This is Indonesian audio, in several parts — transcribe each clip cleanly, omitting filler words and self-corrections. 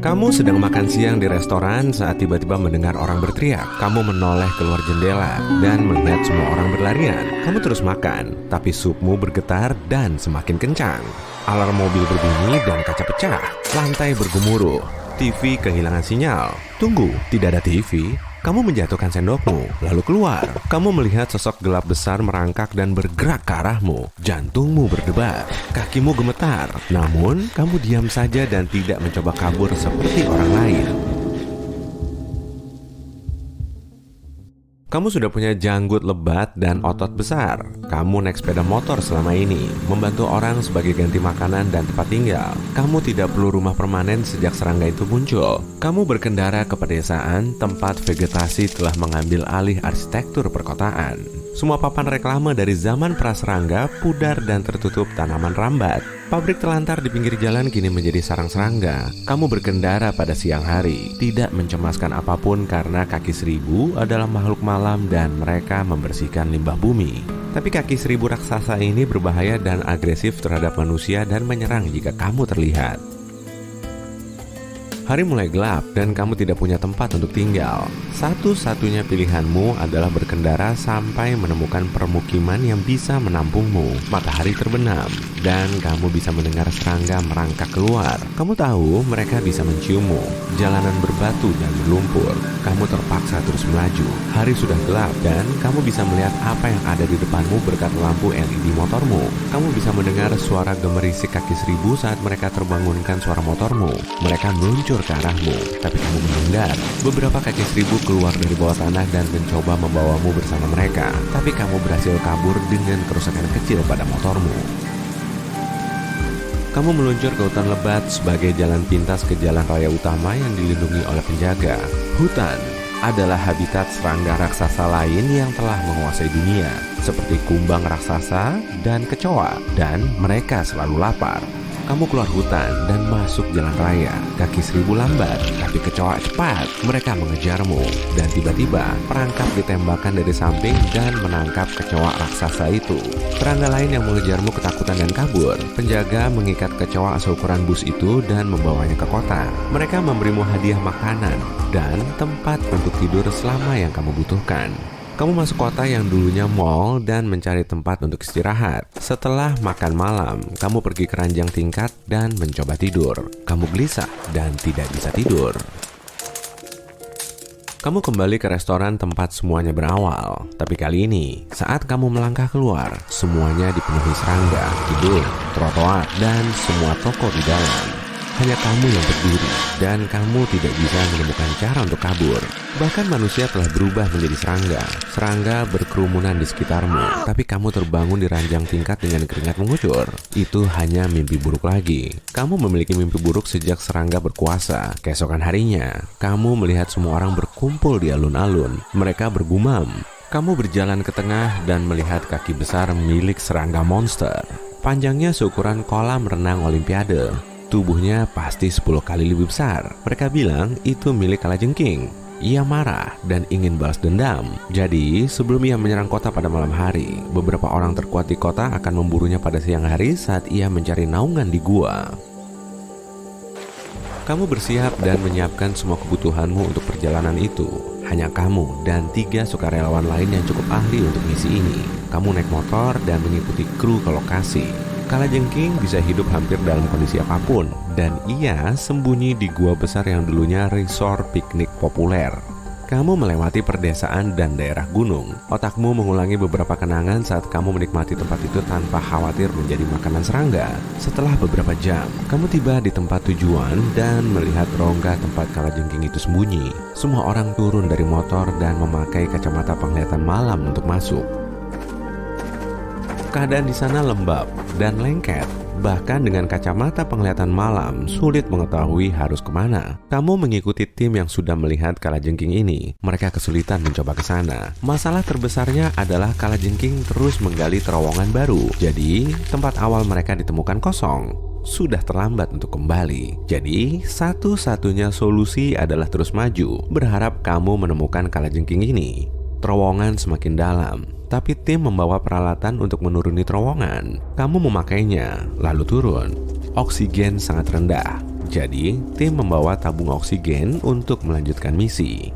Kamu sedang makan siang di restoran saat tiba-tiba mendengar orang berteriak. Kamu menoleh keluar jendela dan melihat semua orang berlarian. Kamu terus makan, tapi supmu bergetar dan semakin kencang. Alarm mobil berbunyi dan kaca pecah. Lantai bergemuruh. TV kehilangan sinyal. Tunggu, tidak ada TV. Kamu menjatuhkan sendokmu, lalu keluar. Kamu melihat sosok gelap besar merangkak dan bergerak ke arahmu. Jantungmu berdebar, kakimu gemetar. Namun, kamu diam saja dan tidak mencoba kabur seperti orang lain. Kamu sudah punya janggut lebat dan otot besar. Kamu naik sepeda motor selama ini, membantu orang sebagai ganti makanan dan tempat tinggal. Kamu tidak perlu rumah permanen sejak serangga itu muncul. Kamu berkendara ke pedesaan, tempat vegetasi telah mengambil alih arsitektur perkotaan. Semua papan reklame dari zaman praserangga pudar dan tertutup tanaman rambat. Pabrik telantar di pinggir jalan kini menjadi sarang serangga. Kamu berkendara pada siang hari, tidak mencemaskan apapun karena kaki seribu adalah makhluk malam dan mereka membersihkan limbah bumi. Tapi kaki seribu raksasa ini berbahaya dan agresif terhadap manusia dan menyerang jika kamu terlihat. Hari mulai gelap dan kamu tidak punya tempat untuk tinggal. Satu-satunya pilihanmu adalah berkendara sampai menemukan permukiman yang bisa menampungmu. Matahari terbenam dan kamu bisa mendengar serangga merangkak keluar. Kamu tahu mereka bisa menciummu. Jalanan berbatu dan berlumpur. Kamu terpaksa terus melaju. Hari sudah gelap dan kamu bisa melihat apa yang ada di depanmu berkat lampu LED motormu. Kamu bisa mendengar suara gemerisik kaki seribu saat mereka terbangunkan suara motormu. Mereka meluncur ke arahmu, tapi kamu menghindar. Beberapa kaki seribu keluar dari bawah tanah dan mencoba membawamu bersama mereka, tapi kamu berhasil kabur dengan kerusakan kecil pada motormu. Kamu meluncur ke hutan lebat sebagai jalan pintas ke jalan raya utama yang dilindungi oleh penjaga. Hutan adalah habitat serangga raksasa lain yang telah menguasai dunia, seperti kumbang raksasa dan kecoa, dan mereka selalu lapar. Kamu keluar hutan dan masuk jalan raya. Kaki seribu lambat, tapi kecoa cepat. Mereka mengejarmu, dan tiba-tiba perangkap ditembakkan dari samping dan menangkap kecoa raksasa itu. Serangga lain yang mengejarmu ketakutan dan kabur. Penjaga mengikat kecoa seukuran bus itu dan membawanya ke kota. Mereka memberimu hadiah makanan dan tempat untuk tidur selama yang kamu butuhkan. Kamu masuk kota yang dulunya mall dan mencari tempat untuk istirahat. Setelah makan malam, kamu pergi ke ranjang tingkat dan mencoba tidur. Kamu gelisah dan tidak bisa tidur. Kamu kembali ke restoran tempat semuanya berawal. Tapi kali ini, saat kamu melangkah keluar, semuanya dipenuhi serangga, kidul, trotoar, dan semua toko di dalam. Hanya kamu yang berdiri, dan kamu tidak bisa menemukan cara untuk kabur. Bahkan manusia telah berubah menjadi serangga. Serangga berkerumunan di sekitarmu, tapi kamu terbangun di ranjang tingkat dengan keringat mengucur. Itu hanya mimpi buruk lagi. Kamu memiliki mimpi buruk sejak serangga berkuasa. Keesokan harinya, kamu melihat semua orang berkumpul di alun-alun. Mereka bergumam. Kamu berjalan ke tengah dan melihat kaki besar milik serangga monster. Panjangnya seukuran kolam renang olimpiade. Tubuhnya pasti 10 kali lebih besar. Mereka bilang itu milik Kalajengking. Ia marah dan ingin balas dendam. Jadi, sebelum ia menyerang kota pada malam hari, beberapa orang terkuat di kota akan memburunya pada siang hari saat ia mencari naungan di gua. Kamu bersiap dan menyiapkan semua kebutuhanmu untuk perjalanan itu. Hanya kamu dan 3 sukarelawan lain yang cukup ahli untuk misi ini. Kamu naik motor dan mengikuti kru ke lokasi. Kalajengking bisa hidup hampir dalam kondisi apapun, dan ia sembunyi di gua besar yang dulunya resort piknik populer. Kamu melewati perdesaan dan daerah gunung. Otakmu mengulangi beberapa kenangan saat kamu menikmati tempat itu tanpa khawatir menjadi makanan serangga. Setelah beberapa jam, kamu tiba di tempat tujuan dan melihat rongga tempat Kalajengking itu sembunyi. Semua orang turun dari motor dan memakai kacamata penglihatan malam untuk masuk. Keadaan di sana lembab dan lengket. Bahkan dengan kacamata penglihatan malam, sulit mengetahui harus kemana. Kamu mengikuti tim yang sudah melihat Kalajengking ini. Mereka kesulitan mencoba ke sana. Masalah terbesarnya adalah Kalajengking terus menggali terowongan baru. Jadi, tempat awal mereka ditemukan kosong. Sudah terlambat untuk kembali. Jadi, satu-satunya solusi adalah terus maju, berharap kamu menemukan Kalajengking ini. Terowongan semakin dalam, tapi tim membawa peralatan untuk menuruni terowongan. Kamu memakainya, lalu turun. Oksigen sangat rendah. Jadi, tim membawa tabung oksigen untuk melanjutkan misi.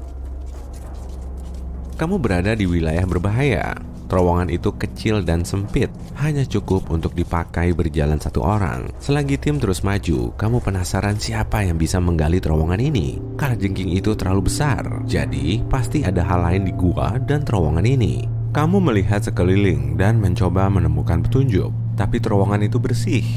Kamu berada di wilayah berbahaya. Terowongan itu kecil dan sempit, hanya cukup untuk dipakai berjalan satu orang. Selagi tim terus maju, kamu penasaran siapa yang bisa menggali terowongan ini. Kalajengking itu terlalu besar, jadi pasti ada hal lain di gua dan terowongan ini. Kamu melihat sekeliling dan mencoba menemukan petunjuk, tapi terowongan itu bersih.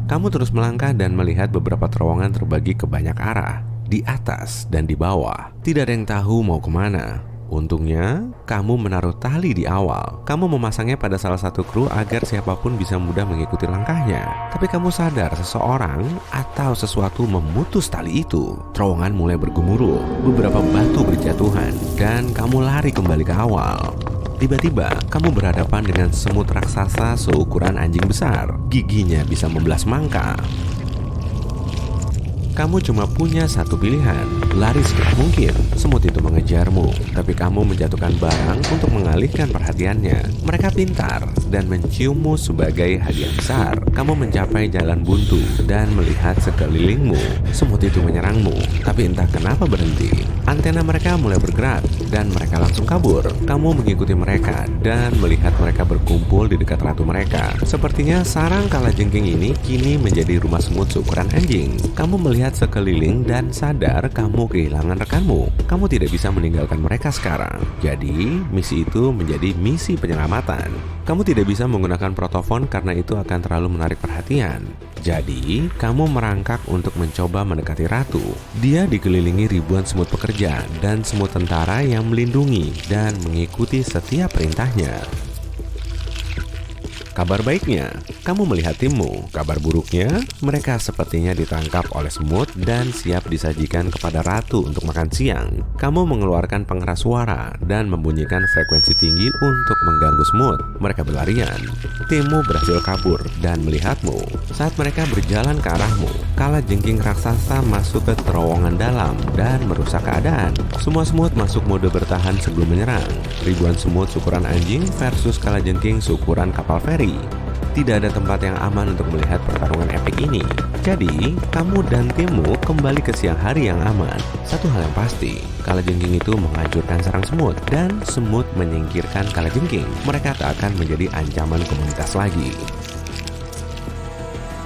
Kamu terus melangkah dan melihat beberapa terowongan terbagi ke banyak arah, di atas dan di bawah. Tidak ada yang tahu mau kemana. Untungnya, kamu menaruh tali di awal. Kamu memasangnya pada salah satu kru agar siapapun bisa mudah mengikuti langkahnya. Tapi kamu sadar seseorang atau sesuatu memutus tali itu. Terowongan mulai bergemuruh, beberapa batu berjatuhan, dan kamu lari kembali ke awal. Tiba-tiba, kamu berhadapan dengan semut raksasa seukuran anjing besar. Giginya bisa membelas mangga. Kamu cuma punya satu pilihan, lari secepat mungkin. Semut itu mengejarmu, tapi kamu menjatuhkan barang untuk mengalihkan perhatiannya. Mereka pintar dan menciummu sebagai hadiah besar. Kamu mencapai jalan buntu dan melihat sekelilingmu. Semut itu menyerangmu, tapi entah kenapa berhenti. Antena mereka mulai bergerak dan mereka langsung kabur. Kamu mengikuti mereka dan melihat mereka berkumpul di dekat ratu mereka. Sepertinya sarang kalajengking ini kini menjadi rumah semut seukuran anjing. Kamu melihat sekeliling dan sadar kamu kehilangan rekanmu. Kamu tidak bisa meninggalkan mereka sekarang. Jadi, misi itu menjadi misi penyelamatan. Kamu tidak bisa menggunakan protofon karena itu akan terlalu menarik perhatian. Jadi, kamu merangkak untuk mencoba mendekati ratu. Dia dikelilingi ribuan semut pekerja dan semut tentara yang melindungi dan mengikuti setiap perintahnya. Kabar baiknya, kamu melihat timmu. Kabar buruknya, mereka sepertinya ditangkap oleh semut dan siap disajikan kepada ratu untuk makan siang. Kamu mengeluarkan pengeras suara dan membunyikan frekuensi tinggi untuk mengganggu semut. Mereka berlarian. Timmu berhasil kabur dan melihatmu. Saat mereka berjalan ke arahmu, kalajengking raksasa masuk ke terowongan dalam dan merusak keadaan. Semua semut masuk mode bertahan sebelum menyerang. Ribuan semut seukuran anjing versus kalajengking seukuran kapal feri. Tidak ada tempat yang aman untuk melihat pertarungan epik ini. Jadi, kamu dan timmu kembali ke siang hari yang aman. Satu hal yang pasti, kalajengking itu menghancurkan sarang semut dan semut menyingkirkan kalajengking. Mereka tak akan menjadi ancaman komunitas lagi.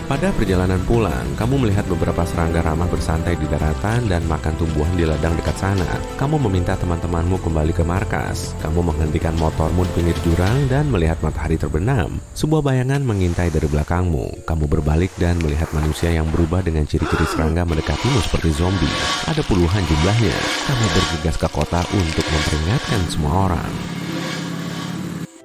Pada perjalanan pulang, kamu melihat beberapa serangga ramah bersantai di daratan dan makan tumbuhan di ladang dekat sana. Kamu meminta teman-temanmu kembali ke markas. Kamu menghentikan motormu di pinggir jurang dan melihat matahari terbenam. Sebuah bayangan mengintai dari belakangmu. Kamu berbalik dan melihat manusia yang berubah dengan ciri-ciri serangga mendekatimu seperti zombie. Ada puluhan jumlahnya. Kamu bergegas ke kota untuk memperingatkan semua orang.